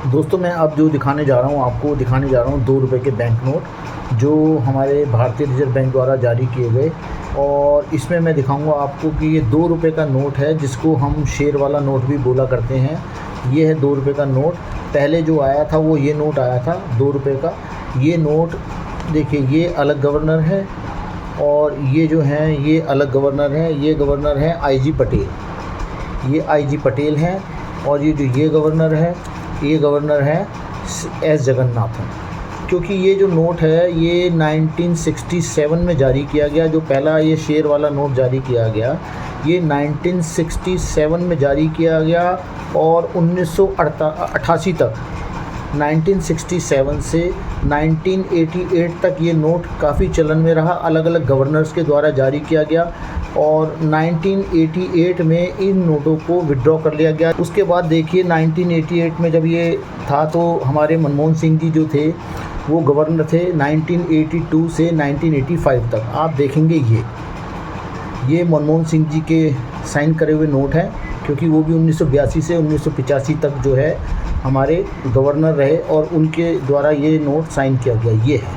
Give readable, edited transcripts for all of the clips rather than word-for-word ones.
दोस्तों मैं अब जो दिखाने जा रहा हूँ आपको दिखाने जा रहा हूँ 2 रुपये के बैंक नोट जो हमारे भारतीय रिजर्व बैंक द्वारा जारी किए गए। और इसमें मैं दिखाऊंगा आपको कि ये 2 रुपये का नोट है जिसको हम शेर वाला नोट भी बोला करते हैं। ये है 2 रुपये का नोट। पहले जो आया था वो ये नोट आया था 2 रुपये का। ये नोट देखिए, ये अलग गवर्नर है और ये जो हैं ये अलग गवर्नर हैं। ये गवर्नर हैं IG पटेल, ये IG पटेल हैं। और ये जो ये गवर्नर है, ये गवर्नर है S जगन्नाथन। क्योंकि ये जो नोट है ये 1967 में जारी किया गया। जो पहला ये शेर वाला नोट जारी किया गया ये 1967 में जारी किया गया और 1988 तक 1967 से 1988 तक ये नोट काफ़ी चलन में रहा। अलग अलग गवर्नर्स के द्वारा जारी किया गया और 1988 में इन नोटों को विड्रॉ कर लिया गया। उसके बाद देखिए 1988 में जब ये था तो हमारे मनमोहन सिंह जी जो थे वो गवर्नर थे 1982 से 1985 तक। आप देखेंगे ये मनमोहन सिंह जी के साइन करे हुए नोट हैं, क्योंकि वो भी 1982 से 1985 तक जो है हमारे गवर्नर रहे और उनके द्वारा ये नोट साइन किया गया। ये है,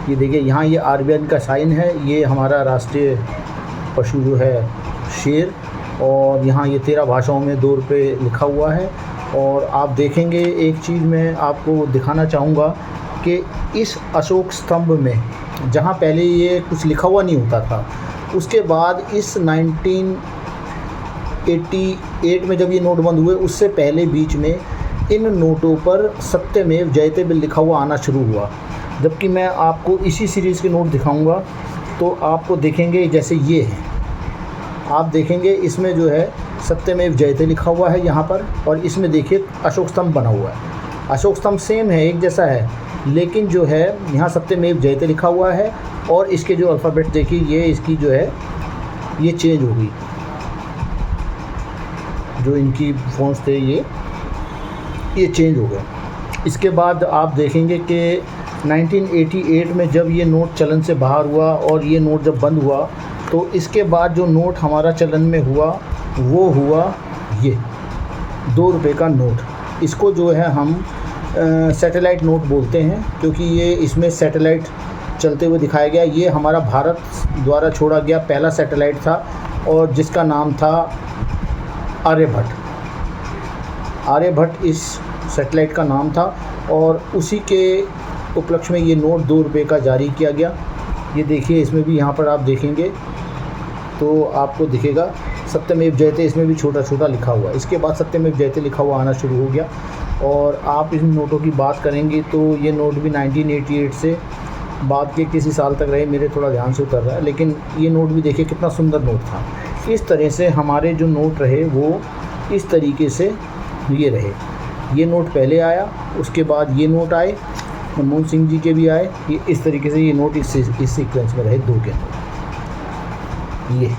ये देखिए यहाँ ये RBI का साइन है। ये हमारा राष्ट्रीय पशु जो है शेर, और यहाँ ये 13 भाषाओं में 2 रुपये लिखा हुआ है। और आप देखेंगे एक चीज़ मैं आपको दिखाना चाहूँगा कि इस अशोक स्तंभ में जहाँ पहले ये कुछ लिखा हुआ नहीं होता था, उसके बाद इस 1988 में जब ये नोट बंद हुए उससे पहले बीच में इन नोटों पर सत्यमेव जयते भी लिखा हुआ आना शुरू हुआ। जबकि मैं आपको इसी सीरीज़ के नोट दिखाऊंगा तो आपको देखेंगे जैसे ये है, आप देखेंगे इसमें जो है सत्यमेव जयते लिखा हुआ है यहाँ पर, और इसमें देखिए अशोक स्तंभ बना हुआ है। अशोक स्तंभ सेम है, एक जैसा है, लेकिन जो है यहाँ सत्यमेव जयते लिखा हुआ है। और इसके जो अल्फ़ाबेट देखिए, ये इसकी जो है ये चेंज हो गई, जो इनकी फ़ॉन्ट्स थे ये चेंज हो गए। इसके बाद आप देखेंगे कि 1988 में जब ये नोट चलन से बाहर हुआ और ये नोट जब बंद हुआ तो इसके बाद जो नोट हमारा चलन में हुआ वो हुआ ये 2 रुपये का नोट। इसको जो है हम सैटेलाइट नोट बोलते हैं, क्योंकि ये इसमें सैटेलाइट चलते हुए दिखाया गया। ये हमारा भारत द्वारा छोड़ा गया पहला सैटेलाइट था और जिसका नाम था आर्यभट्ट। आर्यभट्ट इस सैटेलाइट का नाम था और उसी के उपलक्ष्य में ये नोट 2 रुपये का जारी किया गया। ये देखिए, इसमें भी यहाँ पर आप देखेंगे तो आपको दिखेगा सत्यमेव जयते, इसमें भी छोटा छोटा लिखा हुआ है। इसके बाद सत्यमेव जयते लिखा हुआ आना शुरू हो गया। और आप इन नोटों की बात करेंगे तो ये नोट भी 1988 से बाद के किसी साल तक रहे, मेरे थोड़ा ध्यान से उतर रहा है, लेकिन ये नोट भी देखिए कितना सुंदर नोट था। इस तरह से हमारे जो नोट रहे वो इस तरीके से ये रहे। ये नोट पहले आया, उसके बाद ये नोट आए, मनमोहन सिंह जी के भी आए। ये इस तरीके से ये नोट इस सीक्वेंस में रहे, 2 के नोट। ये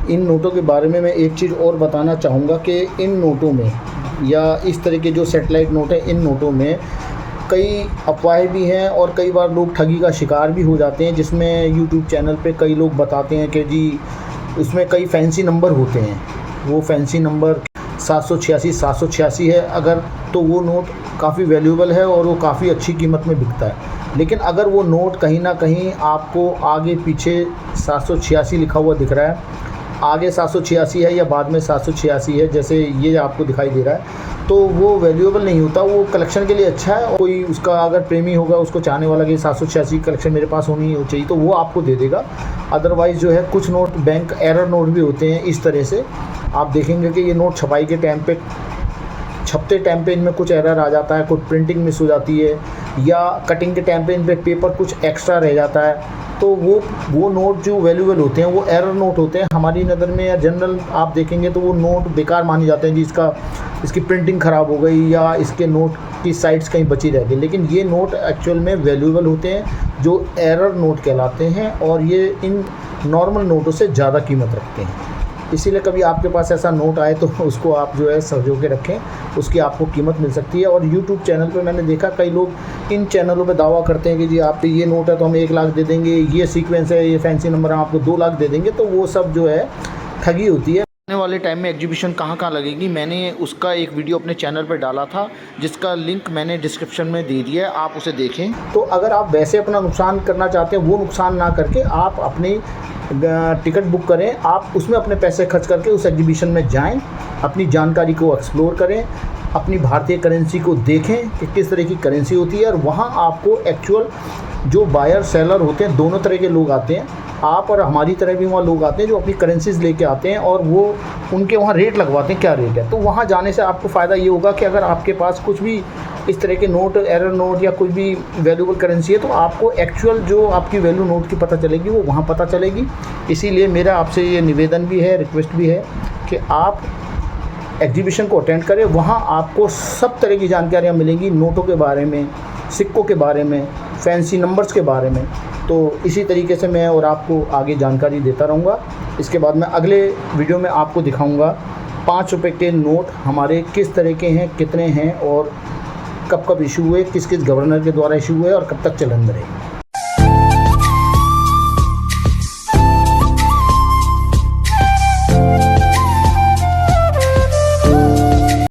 इन नोटों के बारे में मैं एक चीज़ और बताना चाहूँगा कि इन नोटों में या इस तरह के जो सैटेलाइट नोट हैं, इन नोटों में कई अफवाहें भी हैं और कई बार लोग ठगी का शिकार भी हो जाते हैं। जिसमें यूट्यूब चैनल पे कई लोग बताते हैं कि जी उसमें कई फैंसी नंबर होते हैं, वो फैंसी नंबर 786 है अगर, तो वो नोट काफ़ी वैल्यूएबल है और वो काफ़ी अच्छी कीमत में बिकता है। लेकिन अगर वो नोट कहीं ना कहीं आपको आगे पीछे 786 लिखा हुआ दिख रहा है, आगे 786 है या बाद में 786 है, जैसे ये आपको दिखाई दे रहा है, तो वो वैल्यूएबल नहीं होता। वो कलेक्शन के लिए अच्छा है, और कोई उसका अगर प्रेमी होगा, उसको चाहने वाला कि 786 कलेक्शन मेरे पास होनी चाहिए, तो वो आपको दे देगा। अदरवाइज़ जो है कुछ नोट बैंक एरर नोट भी होते हैं। इस तरह से आप देखेंगे कि ये नोट छपाई के टाइम पे, छपते टाइम पे इनमें कुछ एरर आ जाता है, कुछ प्रिंटिंग मिस हो जाती है, या कटिंग के टाइम पे इन पे पेपर कुछ एक्स्ट्रा रह जाता है, तो वो नोट जो वैल्यूएबल होते हैं वो एरर नोट होते हैं हमारी नज़र में। या जनरल आप देखेंगे तो वो नोट बेकार माने जाते हैं जी, इसकी प्रिंटिंग ख़राब हो गई या इसके नोट की साइड्स कहीं बची रह गई। लेकिन ये नोट एक्चुअल में वैल्यूएबल होते हैं, जो एरर नोट कहलाते हैं, और ये इन नॉर्मल नोटों से ज़्यादा कीमत रखते हैं। इसीलिए कभी आपके पास ऐसा नोट आए तो उसको आप जो है संजो के रखें, उसकी आपको कीमत मिल सकती है। और यूट्यूब चैनल पे मैंने देखा कई लोग इन चैनलों पे दावा करते हैं कि जी आप पे ये नोट है तो हम 1 लाख दे देंगे, ये सीक्वेंस है, ये फैंसी नंबर हम आपको 2 लाख दे देंगे, तो वो सब जो है ठगी होती है। आने वाले टाइम में एग्जीबिशन कहाँ लगेगी, मैंने उसका एक वीडियो अपने चैनल पर डाला था, जिसका लिंक मैंने डिस्क्रिप्शन में दे दिया है, आप उसे देखें। तो अगर आप वैसे अपना नुकसान करना चाहते हैं, वो नुकसान ना करके आप अपनी टिकट बुक करें, आप उसमें अपने पैसे खर्च करके उस एग्जीबिशन में जाएं, अपनी जानकारी को एक्सप्लोर करें, अपनी भारतीय करेंसी को देखें कि किस तरह की करेंसी होती है, और वहाँ आपको एक्चुअल जो बायर सेलर होते हैं, दोनों तरह के लोग आते हैं, आप और हमारी तरह भी वहाँ लोग आते हैं जो अपनी करेंसीज़ लेके आते हैं और वो उनके वहाँ रेट लगवाते हैं क्या रेट है। तो वहाँ जाने से आपको फ़ायदा ये होगा कि अगर आपके पास कुछ भी इस तरह के नोट, एरर नोट या कोई भी वैल्यूबल करेंसी है, तो आपको एक्चुअल जो आपकी वैल्यू नोट की पता चलेगी, वो वहाँ पता चलेगी। इसीलिए मेरा आपसे ये निवेदन भी है, रिक्वेस्ट भी है कि आप एग्जीबिशन को अटेंड करें। वहाँ आपको सब तरह की जानकारियाँ मिलेंगी, नोटों के बारे में, सिक्कों के बारे में, फैंसी नंबर्स के बारे में। तो इसी तरीके से मैं और आपको आगे जानकारी देता रहूँगा। इसके बाद मैं अगले वीडियो में आपको दिखाऊँगा 5 रुपये के नोट हमारे किस तरह के हैं, कितने हैं और कब कब इशू हुए, किस किस गवर्नर के द्वारा इशू हुए और कब तक चलन में रहेंगे।